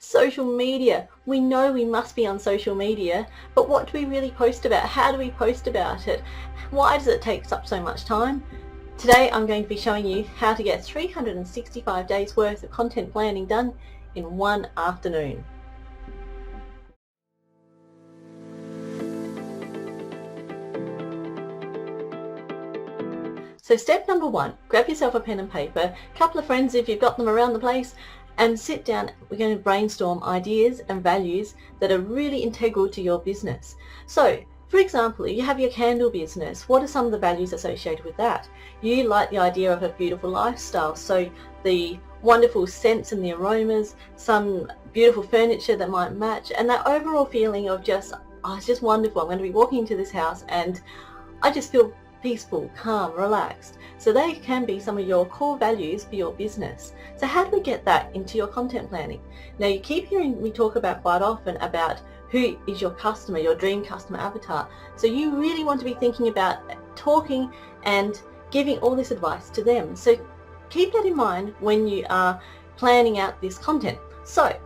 Social media. We know we must be on social media, but what do we really post about? How do we post about it? Why does it take up so much time? Today I'm going to be showing you how to get 365 days worth of content planning done in one afternoon. So step number one, grab yourself a pen and paper, a couple of friends if you've got them around the place, and sit down. We're going to brainstorm ideas and values that are really integral to your business. So for example, you have your candle business. What are some of the values associated with that? You like the idea of a beautiful lifestyle, so the wonderful scents and the aromas, some beautiful furniture that might match, and that overall feeling of just, oh, it's just wonderful. I'm going to be walking into this house and I just feel peaceful, calm, relaxed. So they can be some of your core values for your business. So how do we get that into your content planning? Now you keep hearing me talk about quite often about who is your customer, your dream customer avatar. So you really want to be thinking about talking and giving all this advice to them. So keep that in mind when you are planning out this content. So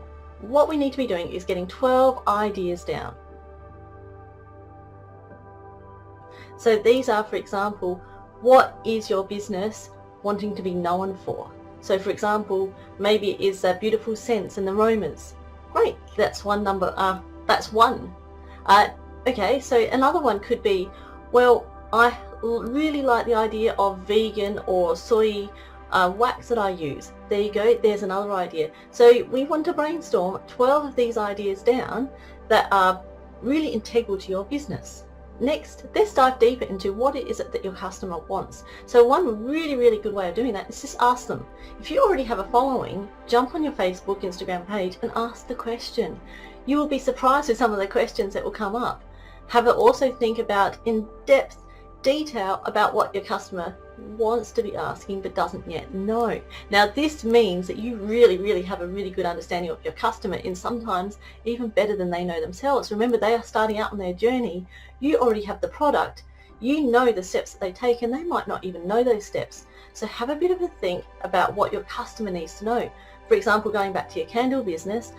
what we need to be doing is getting 12 ideas down. So these are, for example, what is your business wanting to be known for? So for example, maybe it is beautiful scents and aromas. Great, that's one number. That's one. Okay, so another one could be, well, I really like the idea of vegan or soy wax that I use. There you go, there's another idea. So we want to brainstorm 12 of these ideas down that are really integral to your business. Next, let's dive deeper into what it is that your customer wants. So one really good way of doing that is just ask them. If you already have a following, jump on your Facebook, Instagram page and ask the question. You will be surprised with some of the questions that will come up. Have it also think about in-depth detail about what your customer wants to be asking but doesn't yet know. Now this means that you really have a really good understanding of your customer, and sometimes even better than they know themselves. Remember, they are starting out on their journey. You already have the product. You know the steps that they take, and they might not even know those steps. So have a bit of a think about what your customer needs to know. For example, going back to your candle business,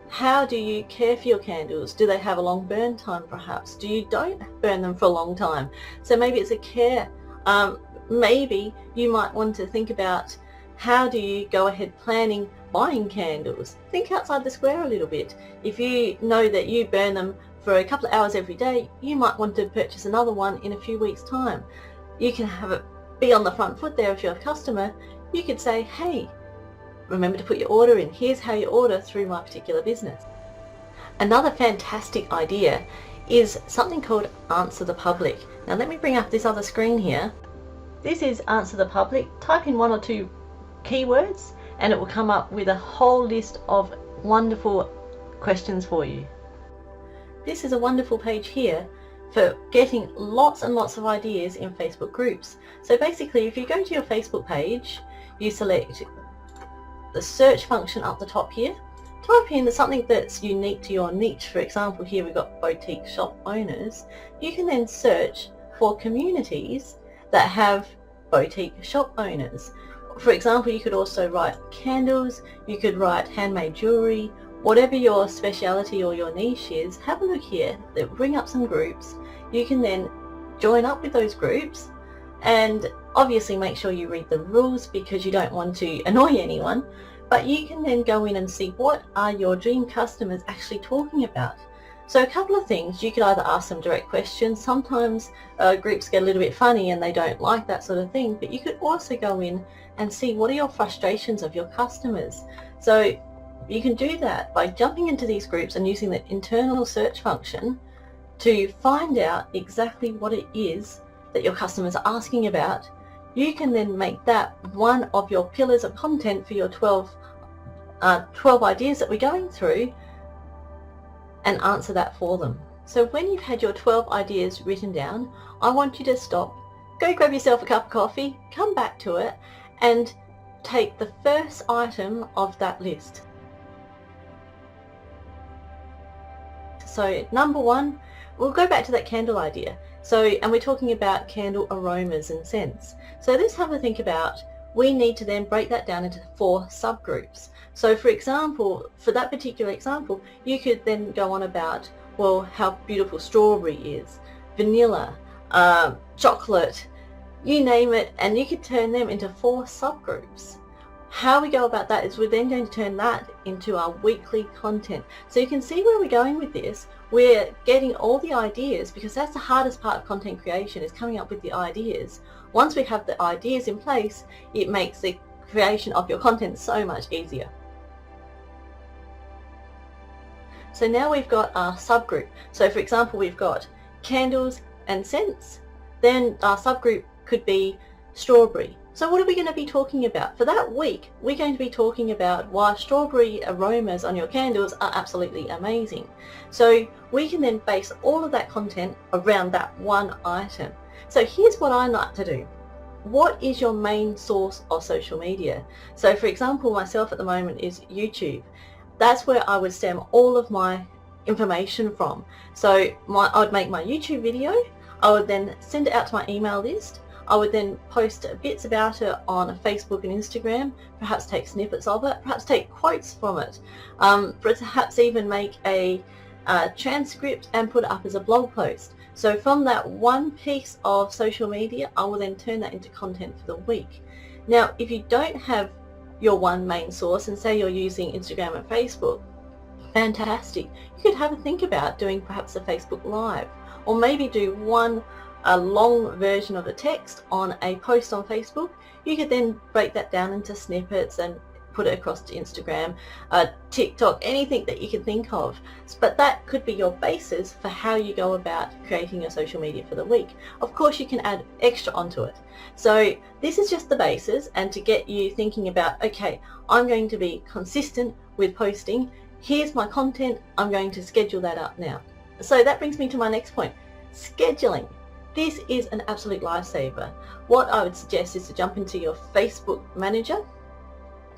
how do you care for your candles? Do they have a long burn time perhaps? Do you don't burn them for a long time? So maybe it's a care. Maybe you might want to think about how do you go ahead planning buying candles. Think outside the square a little bit. If you know that you burn them for a couple of hours every day, you might want to purchase another one in a few weeks' time. You can have it be on the front foot there if you're a customer. You could say, hey, remember to put your order in. Here's how you order through my particular business. Another fantastic idea is something called Answer the Public. Now let me bring up this other screen here. This is Answer the Public. Type in 1 or 2 keywords and it will come up with a whole list of wonderful questions for you. This is a wonderful page here for getting lots and lots of ideas in Facebook groups. So basically, if you go to your Facebook page, you select the search function up the top here, type in something that's unique to your niche. For example, here we've got boutique shop owners. You can then search for communities that have boutique shop owners. For example, you could also write candles, you could write handmade jewelry, whatever your speciality or your niche is. Have a look here. They'll bring up some groups. You can then join up with those groups, and obviously make sure you read the rules because you don't want to annoy anyone, but you can then go in and see what are your dream customers actually talking about. So a couple of things, you could either ask them direct questions. Sometimes groups get a little bit funny and they don't like that sort of thing, but you could also go in and see what are your frustrations of your customers. So you can do that by jumping into these groups and using the internal search function to find out exactly what it is that your customers are asking about. You can then make that one of your pillars of content for your 12 ideas that we're going through and answer that for them. So when you've had your 12 ideas written down, I want you to stop, go grab yourself a cup of coffee, come back to it and take the first item of that list. So number one, we'll go back to that candle idea. So, and we're talking about candle aromas and scents. So let's have a think about we need to then break that down into 4 subgroups. So for example, for that particular example, you could then go on about, well, how beautiful strawberry is, vanilla, chocolate, you name it, and you could turn them into 4 subgroups. How we go about that is we're then going to turn that into our weekly content. So you can see where we're going with this. We're getting all the ideas, because that's the hardest part of content creation, is coming up with the ideas. Once we have the ideas in place, it makes the creation of your content so much easier. So now we've got our subgroup. So for example, we've got candles and scents. Then our subgroup could be strawberry. So what are we going to be talking about? For that week, we're going to be talking about why strawberry aromas on your candles are absolutely amazing. So we can then base all of that content around that one item. So here's what I like to do. What is your main source of social media? So for example, myself at the moment is YouTube. That's where I would stem all of my information from. So I would make my YouTube video, I would then send it out to my email list, I would then post bits about it on Facebook and Instagram, perhaps take snippets of it, perhaps take quotes from it, perhaps even make a transcript and put it up as a blog post. So from that one piece of social media, I will then turn that into content for the week. Now, if you don't have your one main source, and say you're using Instagram and Facebook, fantastic. You could have a think about doing perhaps a Facebook Live, or maybe do a long version of the text on a post on Facebook. You could then break that down into snippets and put it across to Instagram, TikTok, anything that you can think of. But that could be your basis for how you go about creating your social media for the week. Of course, you can add extra onto it. So this is just the basis, and to get you thinking about, okay, I'm going to be consistent with posting. Here's my content. I'm going to schedule that up now. So that brings me to my next point, scheduling. This is an absolute lifesaver. What I would suggest is to jump into your Facebook manager.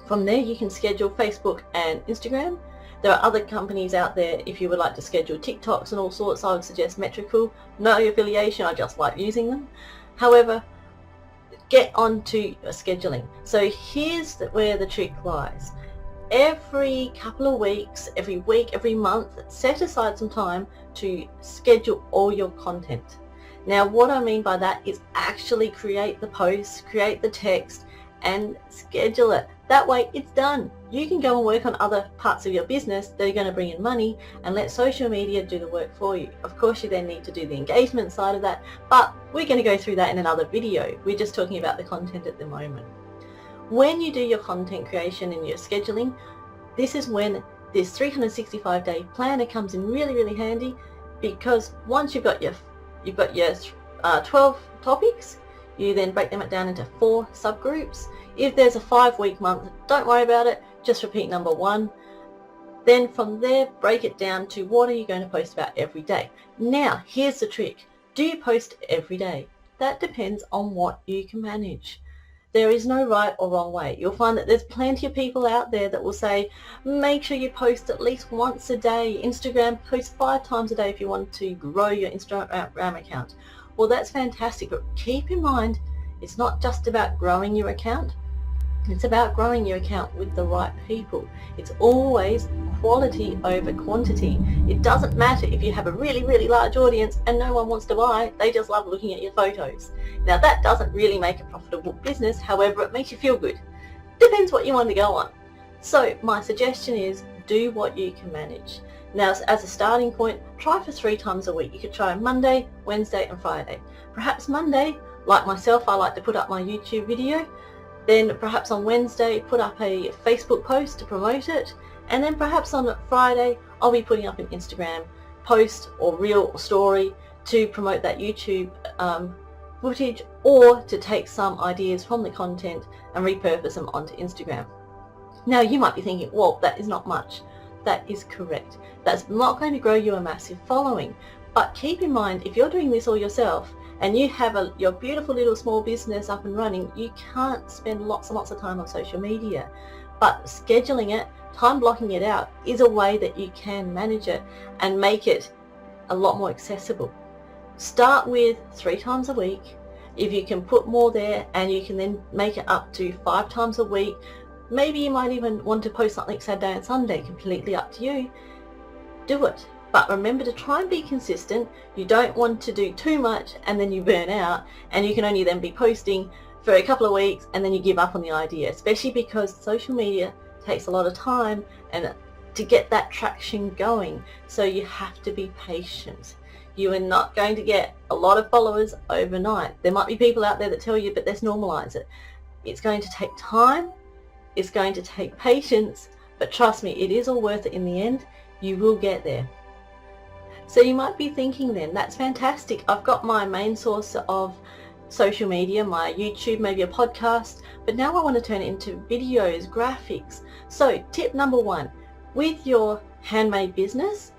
From there you can schedule Facebook and Instagram. There are other companies out there, if you would like to schedule TikToks and all sorts, I would suggest Metrical. No affiliation, I just like using them. However, get onto your scheduling. So here's where the trick lies. Every couple of weeks, every week, every month, set aside some time to schedule all your content. Now what I mean by that is actually create the post, create the text, and schedule it. That way it's done. You can go and work on other parts of your business that are going to bring in money, and let social media do the work for you. Of course, you then need to do the engagement side of that, but we're going to go through that in another video. We're just talking about the content at the moment. When you do your content creation and your scheduling, this is when this 365-day planner comes in really, really handy, because once you've got your 12 topics, you then break them down into 4 subgroups. If there's a 5-week month, don't worry about it, just repeat number 1. Then from there, break it down to what are you going to post about every day. Now, here's the trick. Do you post every day? That depends on what you can manage. There is no right or wrong way. You'll find that there's plenty of people out there that will say, make sure you post at least once a day. Instagram, post 5 times a day if you want to grow your Instagram account. Well, that's fantastic, but keep in mind, it's not just about growing your account. It's about growing your account with the right people. It's always quality over quantity. It doesn't matter if you have a really, really large audience and no one wants to buy, they just love looking at your photos. Now that doesn't really make a profitable business, however it makes you feel good. Depends what you want to go on. So my suggestion is do what you can manage. Now as a starting point, try for 3 times a week. You could try Monday, Wednesday and Friday. Perhaps Monday, like myself, I like to put up my YouTube video. Then perhaps on Wednesday put up a Facebook post to promote it, and then perhaps on Friday I'll be putting up an Instagram post or reel or story to promote that YouTube footage, or to take some ideas from the content and repurpose them onto Instagram. Now you might be thinking, well, that is not much. That is correct. That's not going to grow you a massive following, but keep in mind, if you're doing this all yourself and you have your beautiful little small business up and running, you can't spend lots and lots of time on social media. But scheduling it, time blocking it out, is a way that you can manage it and make it a lot more accessible. Start with 3 times a week. If you can put more there and you can then make it up to 5 times a week, maybe you might even want to post something Saturday and Sunday, completely up to you, do it. But remember to try and be consistent. You don't want to do too much and then you burn out and you can only then be posting for a couple of weeks and then you give up on the idea, especially because social media takes a lot of time and to get that traction going. So you have to be patient. You are not going to get a lot of followers overnight. There might be people out there that tell you, but let's normalize it. It's going to take time. It's going to take patience, but trust me, it is all worth it in the end. You will get there. So you might be thinking then, that's fantastic. I've got my main source of social media, my YouTube, maybe a podcast, but now I want to turn it into videos, graphics. So tip number 1, with your handmade business,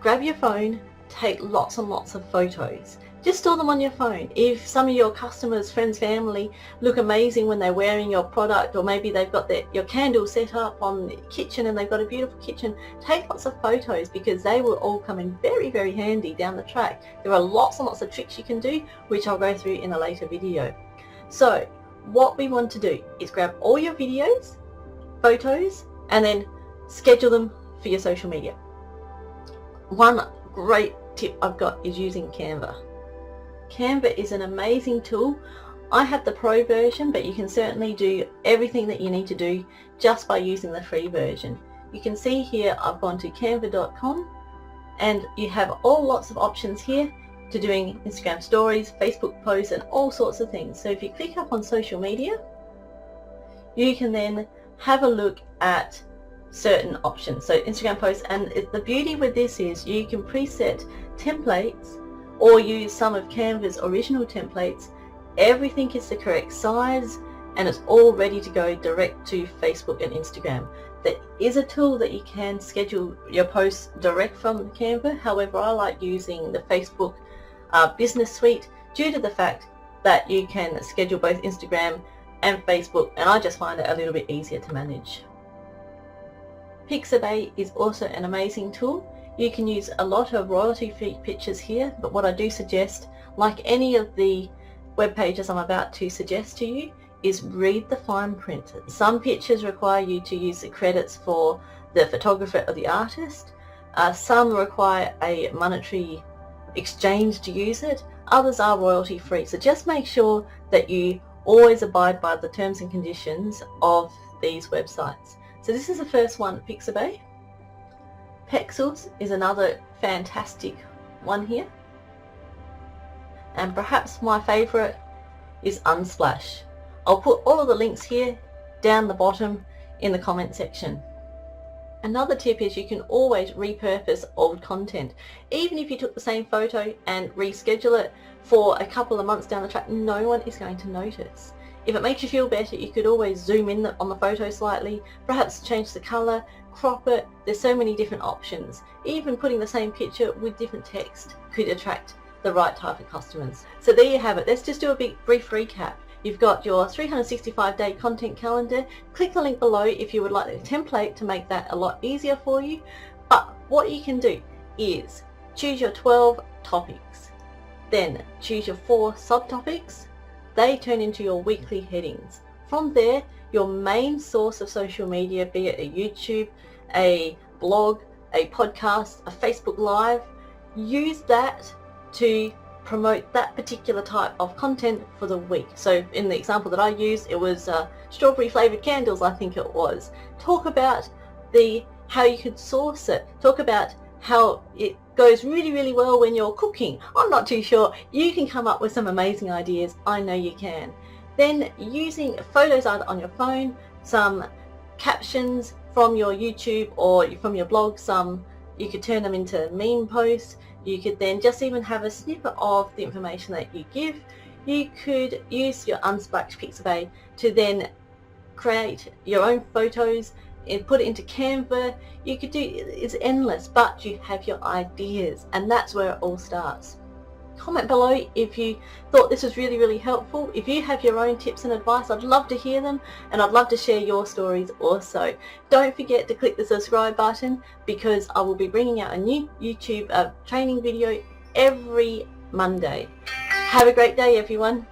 grab your phone, take lots and lots of photos. Just store them on your phone. If some of your customers, friends, family look amazing when they're wearing your product, or maybe they've got your candle set up on the kitchen and they've got a beautiful kitchen, take lots of photos because they will all come in very, very handy down the track. There are lots and lots of tricks you can do, which I'll go through in a later video. So what we want to do is grab all your videos, photos, and then schedule them for your social media. One great tip I've got is using Canva. Canva is an amazing tool. I have the pro version, but you can certainly do everything that you need to do just by using the free version. You can see here I've gone to canva.com and you have lots of options here to doing Instagram stories, Facebook posts and all sorts of things. So if you click up on social media, you can then have a look at certain options. So Instagram posts, and the beauty with this is you can preset templates or use some of Canva's original templates. Everything is the correct size and it's all ready to go direct to Facebook and Instagram. There is a tool that you can schedule your posts direct from Canva. However, I like using the Facebook business suite due to the fact that you can schedule both Instagram and Facebook, and I just find it a little bit easier to manage. Pixabay is also an amazing tool. You can use a lot of royalty-free pictures here, but what I do suggest, like any of the web pages I'm about to suggest to you, is read the fine print. Some pictures require you to use the credits for the photographer or the artist. Some require a monetary exchange to use it. Others are royalty-free. So just make sure that you always abide by the terms and conditions of these websites. So this is the first one, Pixabay. Pexels is another fantastic one here. And perhaps my favourite is Unsplash. I'll put all of the links here down the bottom in the comment section. Another tip is you can always repurpose old content. Even if you took the same photo and reschedule it for a couple of months down the track, no one is going to notice. If it makes you feel better, you could always zoom in on the photo slightly, perhaps change the colour, crop it. There's so many different options. Even putting the same picture with different text could attract the right type of customers. So there you have it. Let's just do a brief recap. You've got your 365-day content calendar. Click the link below if you would like a template to make that a lot easier for you. But what you can do is choose your 12 topics. Then choose your 4 subtopics. They turn into your weekly headings. From there, your main source of social media, be it a YouTube, a blog, a podcast, a Facebook Live, use that to promote that particular type of content for the week. So in the example that I used, it was strawberry flavoured candles, I think it was. Talk about how you could source it. Talk about how it goes really, really well when you're cooking. I'm not too sure. You can come up with some amazing ideas. I know you can. Then using photos either on your phone, some captions from your YouTube or from your blog, you could turn them into meme posts. You could then just even have a snippet of the information that you give. You could use your Unsplash Pixabay to then create your own photos and put it into Canva. You could do, it's endless, but you have your ideas, and that's where it all starts. Comment below if you thought this was really, really helpful. If you have your own tips and advice, I'd love to hear them, and I'd love to share your stories also. Don't forget to click the subscribe button, because I will be bringing out a new YouTube training video every Monday. Have a great day, everyone.